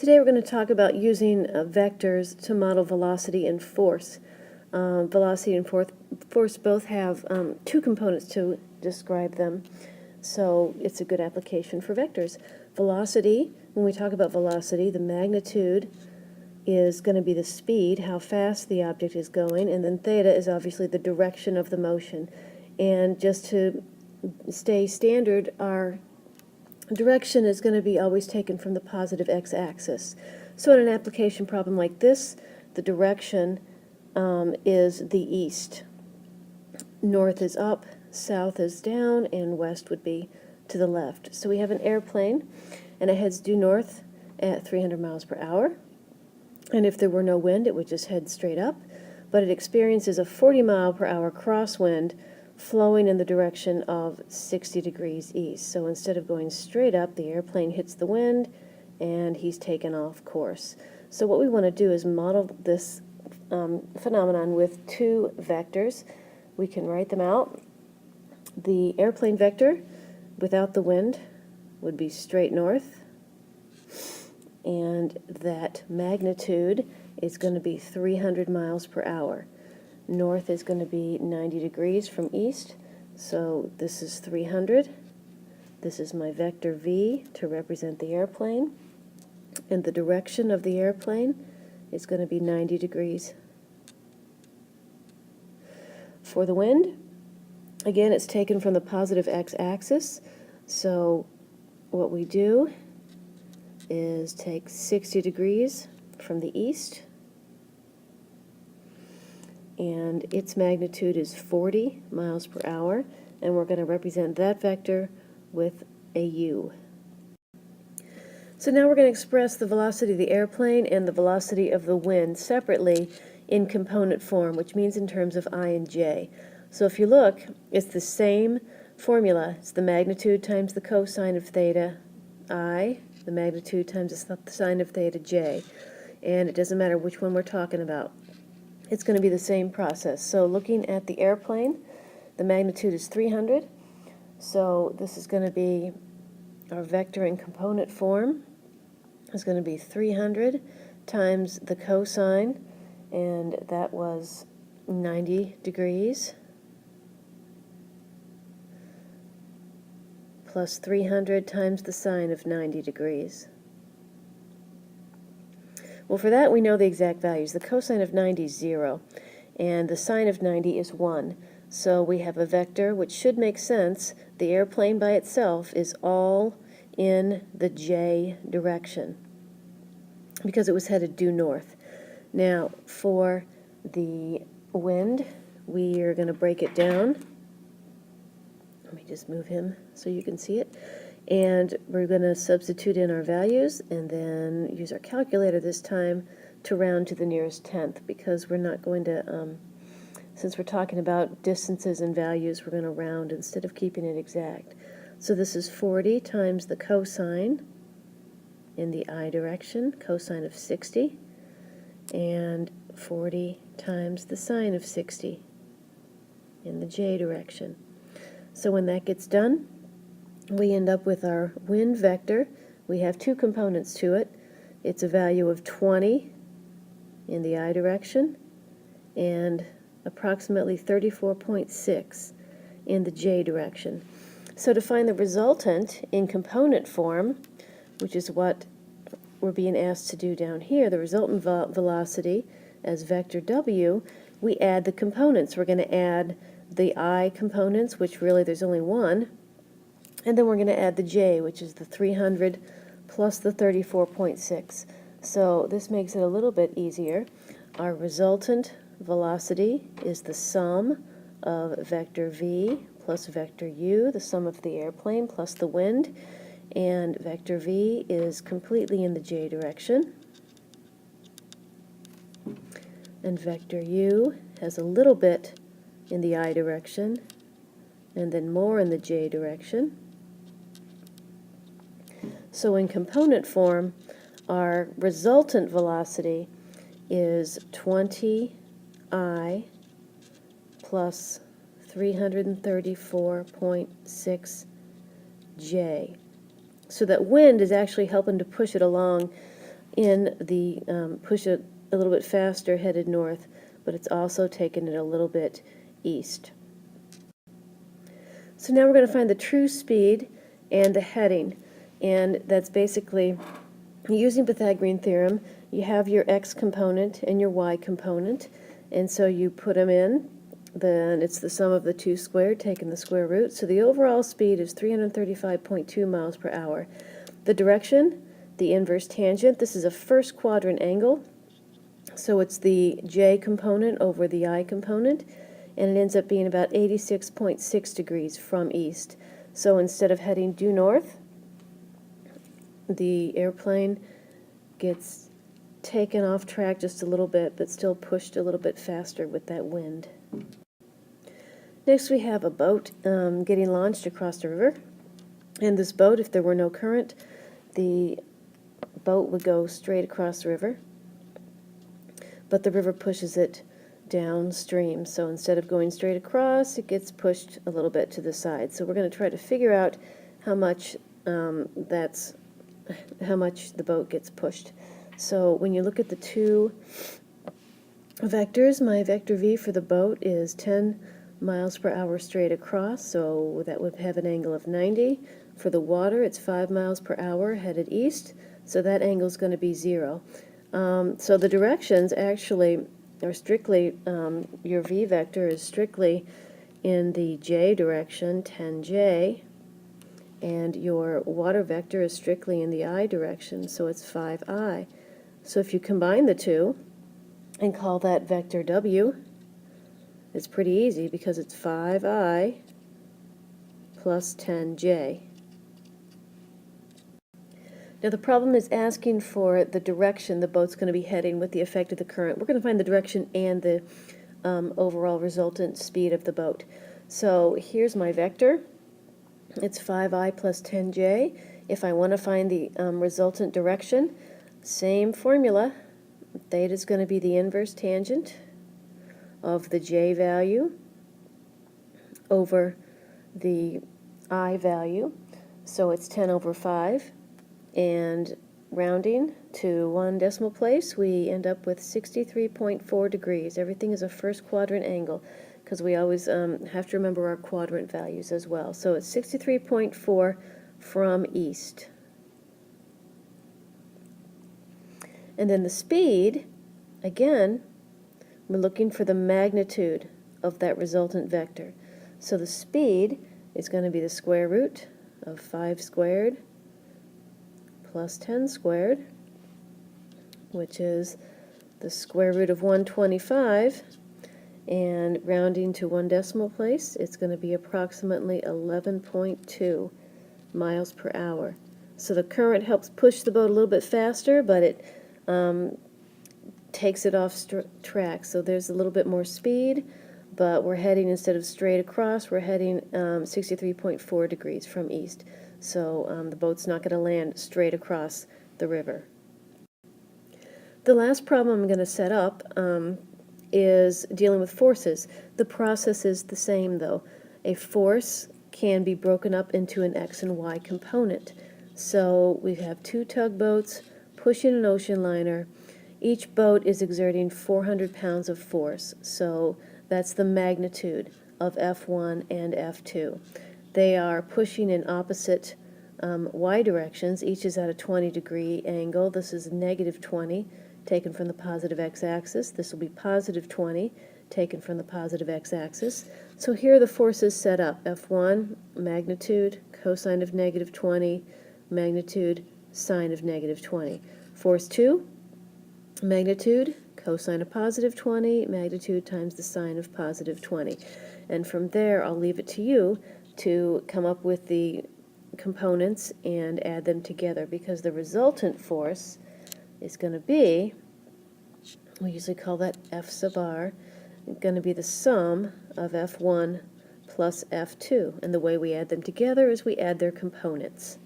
Today we're going to talk about using vectors to model velocity and force. Velocity and force both have two components to describe them, so it's a good application for vectors. Velocity, when we talk about velocity, the magnitude is going to be the speed, how fast the object is going, and then theta is obviously the direction of the motion. And just to stay standard, our direction is going to be always taken from the positive x-axis. So in an application problem like this, the direction is the east. North is up, south is down, and west would be to the left. So we have an airplane, and it heads due north at 300 miles per hour. And if there were no wind, it would just head straight up. But it experiences a 40 mile per hour crosswind flowing in the direction of 60 degrees east. So instead of going straight up, the airplane hits the wind and he's taken off course. So what we want to do is model this phenomenon with two vectors. We can write them out. The airplane vector without the wind would be straight north, and that magnitude is going to be 300 miles per hour. North is going to be 90 degrees from east, so this is 300. This is my vector v to represent the airplane, and the direction of the airplane is going to be 90 degrees. For the wind, again, it's taken from the positive x-axis, so what we do is take 60 degrees from the east, and its magnitude is 40 miles per hour, and we're going to represent that vector with a u. So now we're going to express the velocity of the airplane and the velocity of the wind separately in component form, which means in terms of I and j. So if you look, it's the same formula. It's the magnitude times the cosine of theta I, the magnitude times the sine of theta j. And it doesn't matter which one we're talking about. It's going to be the same process. So looking at the airplane, the magnitude is 300. So this is going to be our vector in component form. It's going to be 300 times the cosine, and that was 90 degrees, plus 300 times the sine of 90 degrees. Well, for that we know the exact values. The cosine of 90 is 0, and the sine of 90 is 1. So we have a vector which should make sense. The airplane by itself is all in the j direction because it was headed due north. Now, for the wind, we are going to break it down. Let me just move him so you can see it. And we're going to substitute in our values and then use our calculator this time to round to the nearest tenth, because we're not going to, since we're talking about distances and values, we're going to round instead of keeping it exact. So this is 40 times the cosine in the I direction, cosine of 60, and 40 times the sine of 60 in the j direction. So when that gets done, we end up with our wind vector. We have two components to it. It's a value of 20 in the I direction and approximately 34.6 in the j direction. So to find the resultant in component form, which is what we're being asked to do down here, the resultant velocity as vector w, we add the components. We're going to add the I components, which really there's only one, and then we're going to add the j, which is the 300 plus the 34.6. So this makes it a little bit easier. Our resultant velocity is the sum of vector v plus vector u, the sum of the airplane plus the wind, and vector v is completely in the j direction, and vector u has a little bit in the I direction and then more in the j direction. So in component form, our resultant velocity is 20I plus 334.6 j. So that wind is actually helping to push it along in the, push it a little bit faster headed north, but it's also taken it a little bit east. So now we're going to find the true speed and the heading, and that's basically using Pythagorean theorem. You have your x component and your y component, and so you put them in, then it's the sum of the two squared, taking the square root. So the overall speed is 335.2 miles per hour. The direction, the inverse tangent, this is a first quadrant angle, so it's the j component over the I component, and it ends up being about 86.6 degrees from east. So instead of heading due north, the airplane gets taken off track just a little bit, but still pushed a little bit faster with that wind. Next we have a boat getting launched across the river. And this boat, if there were no current, the boat would go straight across the river, but the river pushes it downstream. So instead of going straight across, it gets pushed a little bit to the side. So we're going to try to figure out how much the boat gets pushed. So when you look at the two vectors, my vector v for the boat is 10 miles per hour straight across, so that would have an angle of 90. For the water, it's 5 miles per hour headed east, so that angle is going to be 0. So the directions actually are strictly, your v vector is strictly in the j direction, 10j, and your water vector is strictly in the I direction, so it's 5I. So if you combine the two and call that vector W, it's pretty easy because it's 5I plus 10j. Now the problem is asking for the direction the boat's going to be heading with the effect of the current. We're going to find the direction and the overall resultant speed of the boat. So here's my vector. It's 5I plus 10j. If I want to find the resultant direction, same formula. Theta is going to be the inverse tangent of the j value over the I value. So it's 10 over 5. And rounding to one decimal place, we end up with 63.4 degrees. Everything is a first quadrant angle because we always have to remember our quadrant values as well. So it's 63.4 from east. And then the speed, again, we're looking for the magnitude of that resultant vector. So the speed is going to be the square root of 5 squared plus 10 squared, which is the square root of 125, and rounding to one decimal place, it's going to be approximately 11.2 miles per hour. So the current helps push the boat a little bit faster, but it takes it off track. So there's a little bit more speed, but we're heading, instead of straight across, we're heading 63.4 degrees from east. So the boat's not going to land straight across the river. The last problem I'm going to set up is dealing with forces. The process is the same, though. A force can be broken up into an x and y component. So we have two tugboats pushing an ocean liner. Each boat is exerting 400 pounds of force. So that's the magnitude of F1 and F2. They are pushing in opposite y directions. Each is at a 20-degree angle. This is negative 20, taken from the positive x-axis. This will be positive 20, taken from the positive x-axis. So here are the forces set up. F1, magnitude, cosine of negative 20, magnitude, sine of negative 20. Force 2, magnitude, cosine of positive 20, magnitude times the sine of positive 20. And from there, I'll leave it to you to come up with the components and add them together, because the resultant force is going to be, we usually call that F sub r, going to be the sum of F1 plus F2. And the way we add them together is we add their components.